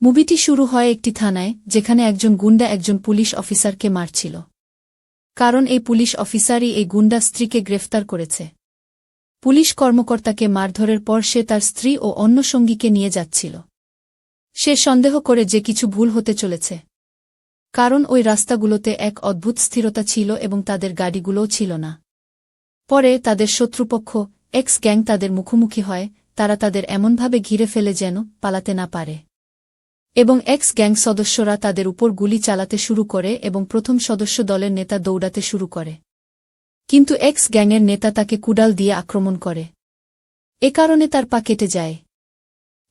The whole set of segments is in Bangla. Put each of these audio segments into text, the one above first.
মুভিটি শুরু হয় একটি থানায়, যেখানে একজন গুন্ডা একজন পুলিশ অফিসারকে মারছিল। কারণ এই পুলিশ অফিসারই এই গুন্ডা স্ত্রীকে গ্রেফতার করেছে। পুলিশ কর্মকর্তাকে মারধরের পর সে তার স্ত্রী ও অন্য সঙ্গীকে নিয়ে যাচ্ছিল। সে সন্দেহ করে যে কিছু ভুল হতে চলেছে, কারণ ওই রাস্তাগুলোতে এক অদ্ভুত স্থিরতা ছিল এবং তাদের গাড়িগুলোও ছিল না। পরে তাদের শত্রুপক্ষ এক্স গ্যাং তাদের মুখোমুখি হয়। তারা তাদের এমনভাবে ঘিরে ফেলে যেন পালাতে না পারে, এবং এক্স গ্যাং সদস্যরা তাদের উপর গুলি চালাতে শুরু করে এবং প্রথম সদস্য দলের নেতা দৌড়াতে শুরু করে। কিন্তু এক্স গ্যাংয়ের নেতা তাকে কুড়াল দিয়ে আক্রমণ করে। এ কারণে তার পা কেটে যায়।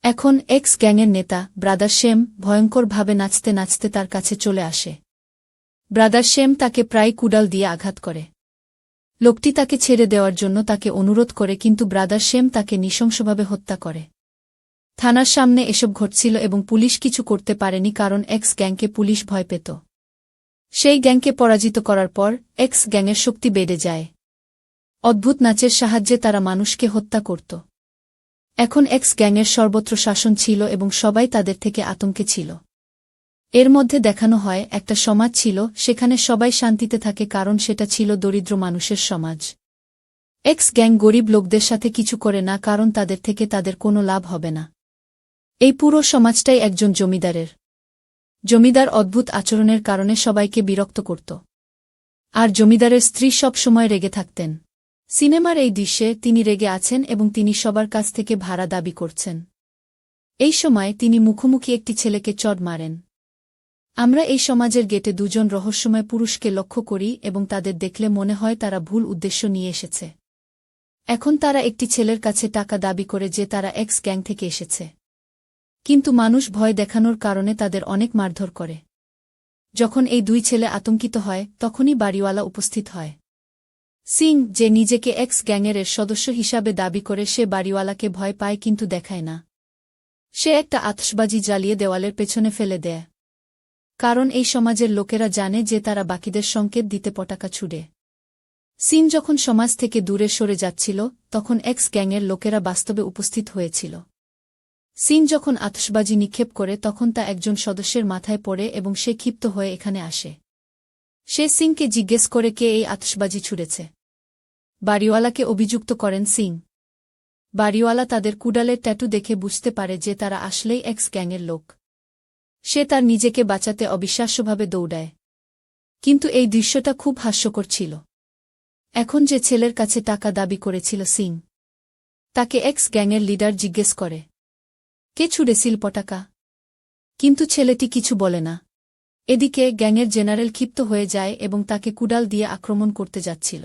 এখন এক্স গ্যাংয়ের নেতা ব্রাদার শেম ভয়ঙ্করভাবে নাচতে নাচতে তার কাছে চলে আসে। ব্রাদার শেম তাকে প্রায় কুড়াল দিয়ে আঘাত করে। লোকটি তাকে ছেড়ে দেওয়ার জন্য তাকে অনুরোধ করে, কিন্তু ব্রাদার শেম তাকে নৃশংসভাবে হত্যা করে। থানার সামনে এসব ঘটছিল এবং পুলিশ কিছু করতে পারেনি, কারণ এক্স গ্যাংকে পুলিশ ভয় পেত। সেই গ্যাংকে পরাজিত করার পর এক্স গ্যাংয়ের শক্তি বেড়ে যায়। অদ্ভুত নাচের সাহায্যে তারা মানুষকে হত্যা করত। এখন এক্স গ্যাংয়ের সর্বত্র শাসন ছিল এবং সবাই তাদের থেকে আতঙ্কে ছিল। এর মধ্যে দেখানো হয় একটা সমাজ ছিল, সেখানে সবাই শান্তিতে থাকে, কারণ সেটা ছিল দরিদ্র মানুষের সমাজ। এক্স গ্যাং গরিব লোকদের সাথে কিছু করে না, কারণ তাদের থেকে তাদের কোনো লাভ হবে না। এই পুরো সমাজটাই একজন জমিদারের। জমিদার অদ্ভুত আচরণের কারণে সবাইকে বিরক্ত করত, আর জমিদারের স্ত্রী সব সময় রেগে থাকতেন। সিনেমার এই দৃশ্যে তিনি রেগে আছেন এবং তিনি সবার কাছ থেকে ভাড়া দাবি করছেন। এই সময় তিনি মুখোমুখি একটি ছেলেকে চড় মারেন। আমরা এই সমাজের গেটে দুজন রহস্যময় পুরুষকে লক্ষ্য করি এবং তাদের দেখলে মনে হয় তারা ভুল উদ্দেশ্য নিয়ে এসেছে। এখন তারা একটি ছেলের কাছে টাকা দাবি করে যে তারা এক্স গ্যাং থেকে এসেছে, কিন্তু মানুষ ভয় দেখানোর কারণে তাদের অনেক মারধর করে। যখন এই দুই ছেলে আতঙ্কিত হয়, তখনই বাড়িওয়ালা উপস্থিত হয়। সিং, যে নিজেকে এক্স গ্যাংয়ের সদস্য হিসাবে দাবি করে, সে বাড়িওয়ালাকে ভয় পায় কিন্তু দেখায় না। সে একটা আতশবাজি জ্বালিয়ে দেওয়ালের পেছনে ফেলে দেয়, কারণ এই সমাজের লোকেরা জানে যে তারা বাকিদের সংকেত দিতে পটাকা ছুড়ে। সিং যখন সমাজ থেকে দূরে সরে যাচ্ছিল, তখন এক্স গ্যাংয়ের লোকেরা বাস্তবে উপস্থিত হয়েছিল। সিং যখন আতশবাজি নিক্ষেপ করে, তখন তা একজন সদস্যের মাথায় পড়ে এবং সে ক্ষিপ্ত হয়ে এখানে আসে। সে সিংকে জিজ্ঞেস করে কে এই আতশবাজি ছুড়েছে। বাড়িওয়ালাকে অভিযুক্ত করেন সিং। বাড়িওয়ালা তাদের কুড়ালের ট্যাটু দেখে বুঝতে পারে যে তারা আসলেই এক্স গ্যাংয়ের লোক। সে তার নিজেকে বাঁচাতে অবিশ্বাস্যভাবে দৌড়ায়। কিন্তু এই দৃশ্যটা খুব হাস্যকর ছিল। এখন যে ছেলের কাছে টাকা দাবি করেছিল সিং, তাকে এক্স গ্যাংয়ের লিডার জিজ্ঞেস করে, কে ছুড়েছিল পটাকা? কিন্তু ছেলেটি কিছু বলে না। এদিকে গ্যাংয়ের জেনারেল ক্ষিপ্ত হয়ে যায় এবং তাকে কুড়াল দিয়ে আক্রমণ করতে যাচ্ছিল।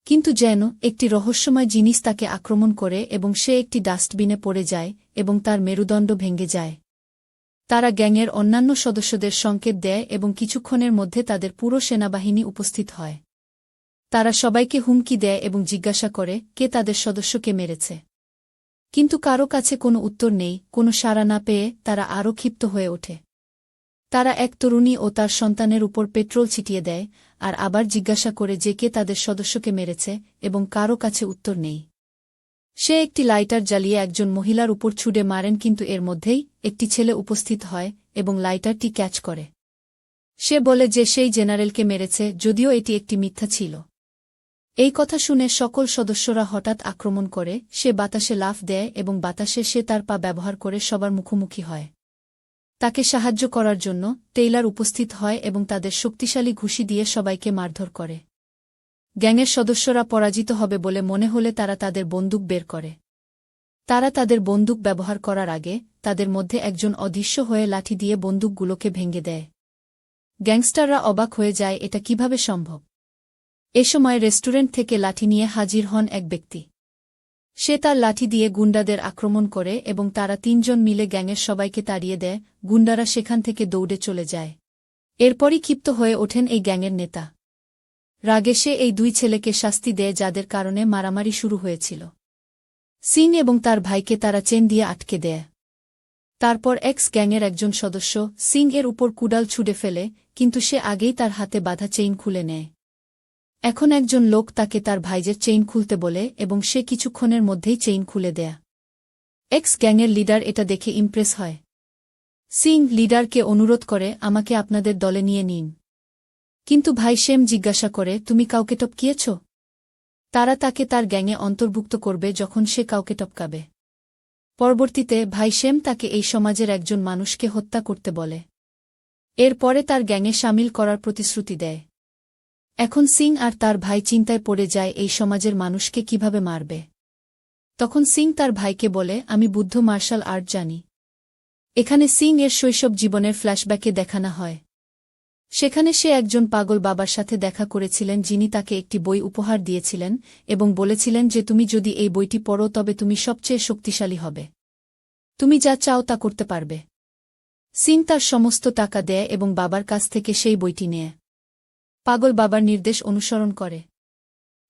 কিন্তু যেন একটি রহস্যময় জিনিস তাকে আক্রমণ করে এবং সে একটি ডাস্টবিনে পড়ে যায় এবং তার মেরুদণ্ড ভেঙে যায়। তারা গ্যাংয়ের অন্যান্য সদস্যদের সংকেত দেয় এবং কিছুক্ষণের মধ্যে তাদের পুরো সেনাবাহিনী উপস্থিত হয়। তারা সবাইকে হুমকি দেয় এবং জিজ্ঞাসা করে কে তাদের সদস্যকে মেরেছে। কিন্তু কারো কাছে কোনো উত্তর নেই। কোনো সাড়া না পেয়ে তারা আরও ক্ষিপ্ত হয়ে ওঠে। তারা এক তরুণী ও তার সন্তানের উপর পেট্রোল ছিটিয়ে দেয় আর আবার জিজ্ঞাসা করে যে কে তাদের সদস্যকে মেরেছে, এবং কারো কাছে উত্তর নেই। সে একটি লাইটার জ্বালিয়ে একজন মহিলার উপর ছুড়ে মারেন, কিন্তু এর মধ্যেই একটি ছেলে উপস্থিত হয় এবং লাইটারটি ক্যাচ করে। সে বলে যে সেই জেনারেলকে মেরেছে, যদিও এটি একটি মিথ্যা ছিল। এই কথা শুনে সকল সদস্যরা হঠাৎ আক্রমণ করে। সে বাতাসে লাফ দেয় এবং বাতাসে সে তার পা ব্যবহার করে সবার মুখোমুখি হয়। তাকে সাহায্য করার জন্য টেইলার উপস্থিত হয় এবং তাদের শক্তিশালী ঘুষি দিয়ে সবাইকে মারধর করে। গ্যাংয়ের সদস্যরা পরাজিত হবে বলে মনে হলে তারা তাদের বন্দুক বের করে। তারা তাদের বন্দুক ব্যবহার করার আগে তাদের মধ্যে একজন অদৃশ্য হয়ে লাঠি দিয়ে বন্দুকগুলোকে ভেঙে দেয়। গ্যাংস্টাররা অবাক হয়ে যায়, এটা কিভাবে সম্ভব। এ সময় রেস্টুরেন্ট থেকে লাঠি নিয়ে হাজির হন এক ব্যক্তি। সে তার লাঠি দিয়ে গুন্ডাদের আক্রমণ করে এবং তারা তিনজন মিলে গ্যাংয়ের সবাইকে তাড়িয়ে দেয়। গুন্ডারা সেখান থেকে দৌড়ে চলে যায়। এরপরই ক্ষিপ্ত হয়ে ওঠেন এই গ্যাংয়ের নেতা। রাগে সে এই দুই ছেলেকে শাস্তি দেয় যাদের কারণে মারামারি শুরু হয়েছিল। সিং এবং তার ভাইকে তারা চেন দিয়ে আটকে দেয়। তারপর এক্স গ্যাংয়ের একজন সদস্য সিং এর উপর কুড়াল ছুড়ে ফেলে, কিন্তু সে আগেই তার হাতে বাঁধা চেইন খুলে নেয়। এখন একজন লোক তাকে তার ভাইজের চেইন খুলতে বলে এবং সে কিছুক্ষণের মধ্যেই চেইন খুলে দেয়। এক্স গ্যাংয়ের লিডার এটা দেখে ইমপ্রেস হয়। সিং লিডারকে অনুরোধ করে আমাকে আপনাদের দলে নিয়ে নিন। কিন্তু ভাই শেম জিজ্ঞাসা করে তুমি কাউকে টপকিয়েছ? তারা তাকে তার গ্যাংয়ে অন্তর্ভুক্ত করবে যখন সে কাউকে টপকাবে। পরবর্তীতে ভাই শেম তাকে এই সমাজের একজন মানুষকে হত্যা করতে বলে। এরপরে তার গ্যাংয়ে শামিল করার প্রতিশ্রুতি দেয়। এখন সিং আর তার ভাই চিন্তায় পড়ে যায় এই সমাজের মানুষকে কিভাবে মারবে। তখন সিং তার ভাইকে বলে আমি বুদ্ধ মার্শাল আর্ট জানি। এখানে সিং এর শৈশব জীবনের ফ্ল্যাশব্যাকে দেখানো হয়। সেখানে সে একজন পাগল বাবার সাথে দেখা করেছিলেন যিনি তাকে একটি বই উপহার দিয়েছিলেন এবং বলেছিলেন যে তুমি যদি এই বইটি পড়ো তবে তুমি সবচেয়ে শক্তিশালী হবে। তুমি যা চাও তা করতে পারবে। সিং তার সমস্ত টাকা দেয় এবং বাবার কাছ থেকে সেই বইটি নেয়। পাগল বাবার নির্দেশ অনুসরণ করে।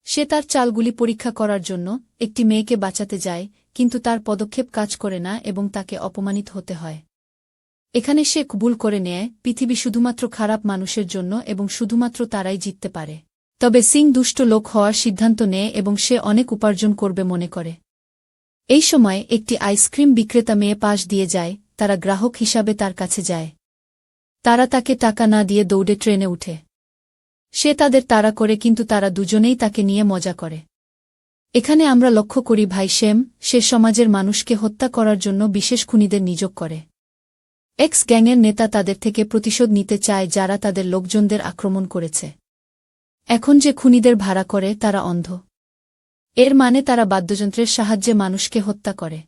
সে তার চালগুলি পরীক্ষা করার জন্য একটি মেয়েকে বাঁচাতে যায়, কিন্তু তার পদক্ষেপ কাজ করে না এবং তাকে অপমানিত হতে হয়। এখানে সে কবুল করে নেয় পৃথিবী শুধুমাত্র খারাপ মানুষের জন্য এবং শুধুমাত্র তারাই জিততে পারে। তবে সিং দুষ্ট লোক হওয়ার সিদ্ধান্ত নেয় এবং সে অনেক উপার্জন করবে মনে করে। এই সময় একটি আইসক্রিম বিক্রেতা মেয়ে পাশ দিয়ে যায়, তারা গ্রাহক হিসাবে তার কাছে যায়। তারা তাকে টাকা না দিয়ে দৌড়ে ট্রেনে উঠে। সে তাদের তাড়া করে কিন্তু তারা দুজনেই তাকে নিয়ে মজা করে। এখানে আমরা লক্ষ্য করি ভাই শেম সে সমাজের মানুষকে হত্যা করার জন্য বিশেষ খুনিদের নিয়োগ করে। এক্স গ্যাংয়ের নেতা তাদের থেকে প্রতিশোধ নিতে চায় যারা তাদের লোকজনদের আক্রমণ করেছে। এখন যে খুনিদের ভাড়া করে তারা অন্ধ। এর মানে তারা বাদ্যযন্ত্রের সাহায্যে মানুষকে হত্যা করে।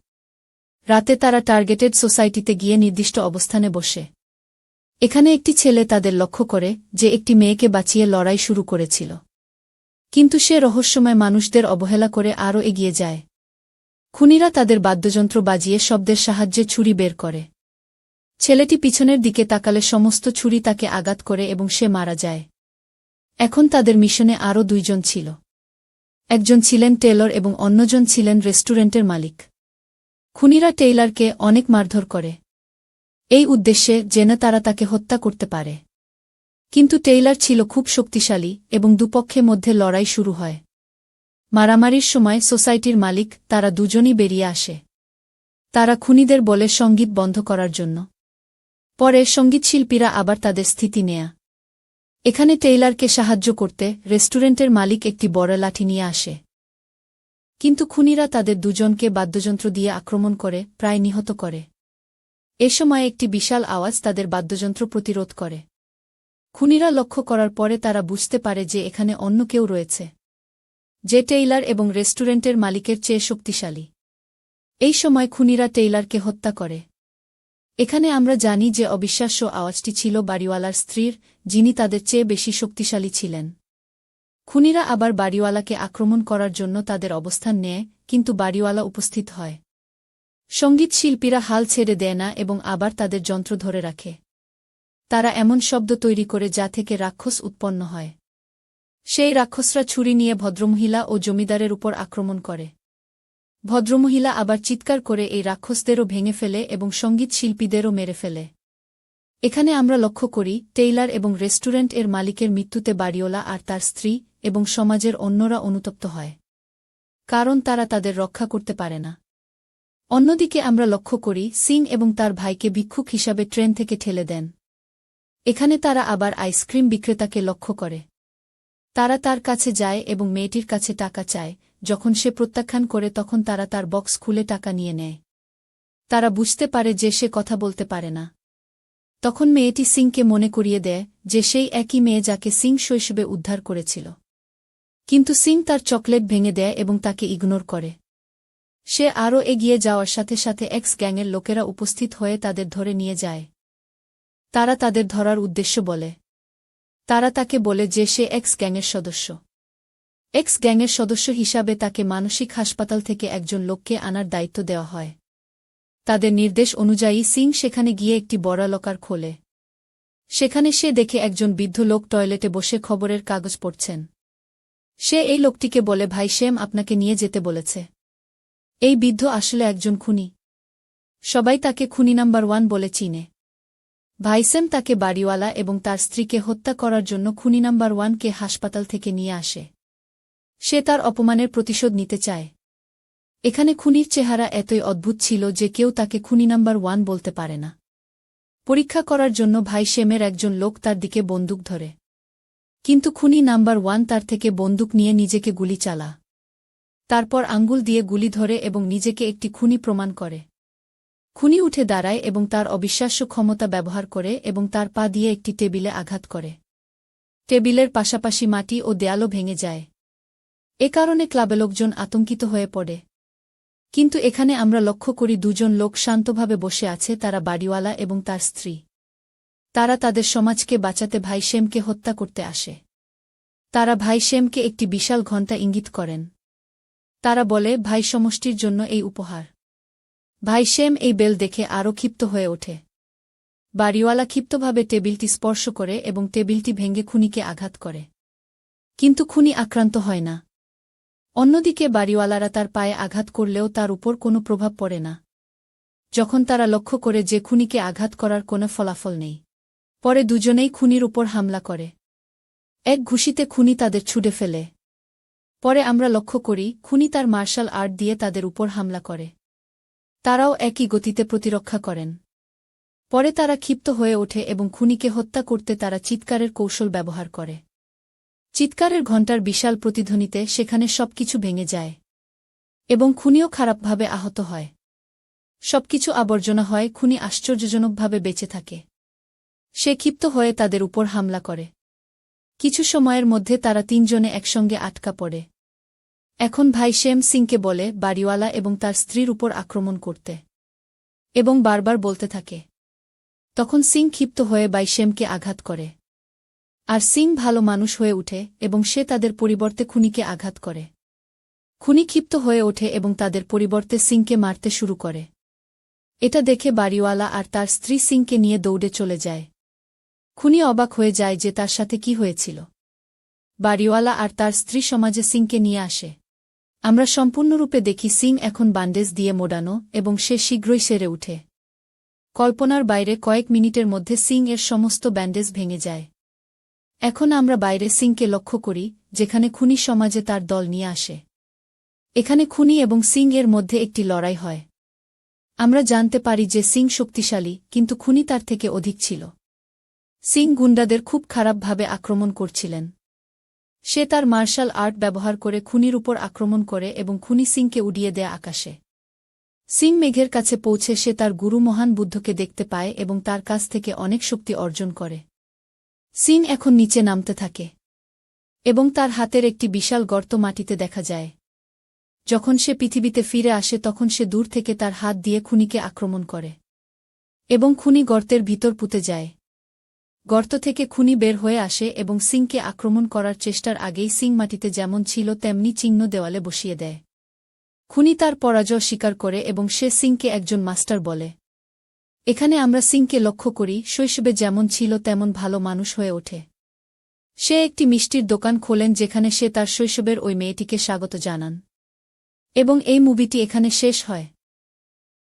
রাতে তারা টার্গেটেড সোসাইটিতে গিয়ে নির্দিষ্ট অবস্থানে বসে। এখানে একটি ছেলে তাদের লক্ষ্য করে যে একটি মেয়েকে বাঁচিয়ে লড়াই শুরু করেছিল। কিন্তু সে রহস্যময় মানুষদের অবহেলা করে আরও এগিয়ে যায়। খুনিরা তাদের বাদ্যযন্ত্র বাজিয়ে শব্দের সাহায্যে ছুরি বের করে। ছেলেটি পিছনের দিকে তাকালে সমস্ত ছুরি তাকে আঘাত করে এবং সে মারা যায়। এখন তাদের মিশনে আরও দুইজন ছিল। একজন ছিলেন টেলর এবং অন্যজন ছিলেন রেস্টুরেন্টের মালিক। খুনিরা টেইলারকে অনেক মারধর করে এই উদ্দেশ্যে যেন তারা তাকে হত্যা করতে পারে। কিন্তু টেইলার ছিল খুব শক্তিশালী এবং দুপক্ষের মধ্যে লড়াই শুরু হয়। মারামারির সময় সোসাইটির মালিক তারা দুজনই বেরিয়ে আসে। তারা খুনিদের বলে সঙ্গীত বন্ধ করার জন্য। পরে সঙ্গীতশিল্পীরা আবার তাদের স্থিতি নেয়া। এখানে টেইলারকে সাহায্য করতে রেস্টুরেন্টের মালিক একটি বড় লাঠি নিয়ে আসে। কিন্তু খুনিরা তাদের দুজনকে বাদ্যযন্ত্র দিয়ে আক্রমণ করে প্রায় নিহত করে। এ সময় একটি বিশাল আওয়াজ তাদের বাদ্যযন্ত্র প্রতিরোধ করে। খুনিরা লক্ষ্য করার পরে তারা বুঝতে পারে যে এখানে অন্য কেউ রয়েছে, যে টেইলার এবং রেস্টুরেন্টের মালিকের চেয়ে শক্তিশালী। এই সময় খুনিরা টেইলারকে হত্যা করে। এখানে আমরা জানি যে অবিশ্বাস্য আওয়াজটি ছিল বাড়িওয়ালার স্ত্রীর, যিনি তাদের চেয়ে বেশি শক্তিশালী ছিলেন। খুনিরা আবার বাড়িওয়ালাকে আক্রমণ করার জন্য তাদের অবস্থান নেয়, কিন্তু বাড়িওয়ালা উপস্থিত হয়। সঙ্গীতশিল্পীরা হাল ছেড়ে দেয় না এবং আবার তাদের যন্ত্র ধরে রাখে। তারা এমন শব্দ তৈরি করে যা থেকে রাক্ষস উৎপন্ন হয়। সেই রাক্ষসরা ছুরি নিয়ে ভদ্রমহিলা ও জমিদারের উপর আক্রমণ করে। ভদ্রমহিলা আবার চিৎকার করে এই রাক্ষসদেরও ভেঙে ফেলে এবং সঙ্গীতশিল্পীদেরও মেরে ফেলে। এখানে আমরা লক্ষ্য করি টেইলার এবং রেস্টুরেন্ট এর মালিকের মৃত্যুতে বাড়িওয়ালা আর তার স্ত্রী এবং সমাজের অন্যরা অনুতপ্ত হয়, কারণ তারা তাদের রক্ষা করতে পারে না। অন্যদিকে আমরা লক্ষ্য করি সিং এবং তার ভাইকে ভিক্ষুক হিসাবে ট্রেন থেকে ঠেলে দেন। এখানে তারা আবার আইসক্রিম বিক্রেতাকে লক্ষ্য করে। তারা তার কাছে যায় এবং মেয়েটির কাছে টাকা চায়। যখন সে প্রত্যাখ্যান করে তখন তারা তার বক্স খুলে টাকা নিয়ে নেয়। তারা বুঝতে পারে যে সে কথা বলতে পারে না। তখন মেয়েটি সিংকে মনে করিয়ে দেয় যে সেই একই মেয়ে যাকে সিং শৈশবে উদ্ধার করেছিল। কিন্তু সিং তার চকলেট ভেঙে দেয় এবং তাকে ইগনোর করে। সে আরও এগিয়ে যাওয়ার সাথে সাথে এক্স গ্যাংয়ের লোকেরা উপস্থিত হয়ে তাদের ধরে নিয়ে যায়। তারা তাদের ধরার উদ্দেশ্য বলে। তারা তাকে বলে যে সে এক্স গ্যাংয়ের সদস্য। এক্স গ্যাংয়ের সদস্য হিসাবে তাকে মানসিক হাসপাতাল থেকে একজন লোককে আনার দায়িত্ব দেওয়া হয়। তাদের নির্দেশ অনুযায়ী সিং সেখানে গিয়ে একটি বড় লকার খোলে। সেখানে সে দেখে একজন বৃদ্ধ লোক টয়লেটে বসে খবরের কাগজ পড়ছেন। সে এই লোকটিকে বলে ভাই শেম আপনাকে নিয়ে যেতে বলেছে। এই বৃদ্ধ আসলে একজন খুনি। সবাই তাকে খুনি নাম্বার 1 বলে চিনে। ভাইসেম তাকে বাড়িওয়ালা এবং তার স্ত্রীকে হত্যা করার জন্য খুনি নাম্বার 1কে হাসপাতাল থেকে নিয়ে আসে। সে তার অপমানের প্রতিশোধ নিতে চায়। এখানে খুনির চেহারা এতই অদ্ভুত ছিল যে কেউ তাকে খুনি নাম্বার 1 বলতে পারে না। পরীক্ষা করার জন্য ভাই শেমের একজন লোক তার দিকে বন্দুক ধরে। কিন্তু খুনি নাম্বার 1 তার থেকে বন্দুক নিয়ে নিজেকে গুলি চালা। তারপর আঙ্গুল দিয়ে গুলি ধরে এবং নিজেকে একটি খুনি প্রমাণ করে। খুনি উঠে দাঁড়ায় এবং তার অবিশ্বাস্য ক্ষমতা ব্যবহার করে এবং তার পা দিয়ে একটি টেবিলে আঘাত করে। টেবিলের পাশাপাশি মাটি ও দেয়ালও ভেঙে যায়। এ কারণে ক্লাবে লোকজন আতঙ্কিত হয়ে পড়ে। কিন্তু এখানে আমরা লক্ষ্য করি দুজন লোক শান্তভাবে বসে আছে, তারা বাড়িওয়ালা এবং তার স্ত্রী। তারা তাদের সমাজকে বাঁচাতে ভাই শেমকে হত্যা করতে আসে। তারা ভাই শেমকে একটি বিশাল ঘণ্টা ইঙ্গিত করেন। তারা বলে, ভাই সমষ্টির জন্য এই উপহার। ভাই শেম এই বেল দেখে আরও ক্ষিপ্ত হয়ে ওঠে। বাড়িওয়ালা ক্ষিপ্তভাবে টেবিলটি স্পর্শ করে এবং টেবিলটি ভেঙে খুনিকে আঘাত করে। কিন্তু খুনি আক্রান্ত হয় না। অন্যদিকে বাড়িওয়ালারা তার পায়ে আঘাত করলেও তার উপর কোনো প্রভাব পড়ে না। যখন তারা লক্ষ্য করে যে খুনিকে আঘাত করার কোনো ফলাফল নেই, পরে দুজনেই খুনির উপর হামলা করে। এক ঘুষিতে খুনি তাদের ছুঁড়ে ফেলে। পরে আমরা লক্ষ্য করি খুনি তার মার্শাল আর্ট দিয়ে তাদের উপর হামলা করে। তারাও একই গতিতে প্রতিরক্ষা করেন। পরে তারা ক্ষিপ্ত হয়ে ওঠে এবং খুনিকে হত্যা করতে তারা চিৎকারের কৌশল ব্যবহার করে। চিৎকারের ঘণ্টার বিশাল প্রতিধ্বনিতে সেখানে সবকিছু ভেঙে যায় এবং খুনিও খারাপভাবে আহত হয়। সবকিছু আবর্জনা হয়, খুনি আশ্চর্যজনকভাবে বেঁচে থাকে। সে ক্ষিপ্ত হয়ে তাদের উপর হামলা করে। কিছু সময়ের মধ্যে তারা তিনজনে একসঙ্গে আটকা পড়ে। এখন ভাই শেম সিংকে বলে বাড়িওয়ালা এবং তার স্ত্রীর উপর আক্রমণ করতে এবং বারবার বলতে থাকে। তখন সিং ক্ষিপ্ত হয়ে ভাই শেমকে আঘাত করে। আর সিং ভালো মানুষ হয়ে উঠে এবং সে তাদের পরিবর্তে খুনিকে আঘাত করে। খুনি ক্ষিপ্ত হয়ে ওঠে এবং তাদের পরিবর্তে সিংকে মারতে শুরু করে। এটা দেখে বাড়িওয়ালা আর তার স্ত্রী সিংকে নিয়ে দৌড়ে চলে যায়। খুনি অবাক হয়ে যায় যে তার সাথে কি হয়েছিল। বাড়িওয়ালা আর তার স্ত্রী সমাজে সিংকে নিয়ে আসে। আমরা সম্পূর্ণরূপে দেখি সিং এখন ব্যান্ডেজ দিয়ে মোড়ানো এবং সে শীঘ্রই সেরে উঠে। কল্পনার বাইরে কয়েক মিনিটের মধ্যে সিং এর সমস্ত ব্যান্ডেজ ভেঙে যায়। এখন আমরা বাইরে সিংকে লক্ষ্য করি, যেখানে খুনি সমাজে তার দল নিয়ে আসে। এখানে খুনি এবং সিং এর মধ্যে একটি লড়াই হয়। আমরা জানতে পারি যে সিং শক্তিশালী, কিন্তু খুনি তার থেকে অধিক ছিল। সিং গুন্ডাদের খুব খারাপভাবে আক্রমণ করছিলেন। সে তার মার্শাল আর্ট ব্যবহার করে খুনির উপর আক্রমণ করে এবং খুনি সিংকে উড়িয়ে দেয় আকাশে। সিং মেঘের কাছে পৌঁছে সে তার গুরু মহান বুদ্ধকে দেখতে পায় এবং তার কাছ থেকে অনেক শক্তি অর্জন করে। সিং এখন নিচে নামতে থাকে এবং তার হাতের একটি বিশাল গর্ত মাটিতে দেখা যায়। যখন সে পৃথিবীতে ফিরে আসে তখন সে দূর থেকে তার হাত দিয়ে খুনিকে আক্রমণ করে এবং খুনি গর্তের ভিতর পুঁতে যায়। গর্ত থেকে খুনি বের হয়ে আসে এবং সিংকে আক্রমণ করার চেষ্টার আগেই সিং মাটিতে যেমন ছিল তেমনি চিহ্ন দেওয়ালে বসিয়ে দেয়। খুনি তার পরাজয় স্বীকার করে এবং সে সিংকে একজন মাস্টার বলে। এখানে আমরা সিংকে লক্ষ্য করি শৈশবে যেমন ছিল তেমন ভালো মানুষ হয়ে ওঠে। সে একটি মিষ্টির দোকান খোলেন যেখানে সে তার শৈশবের ওই মেয়েটিকে স্বাগত জানান। এবং এই মুভিটি এখানে শেষ হয়।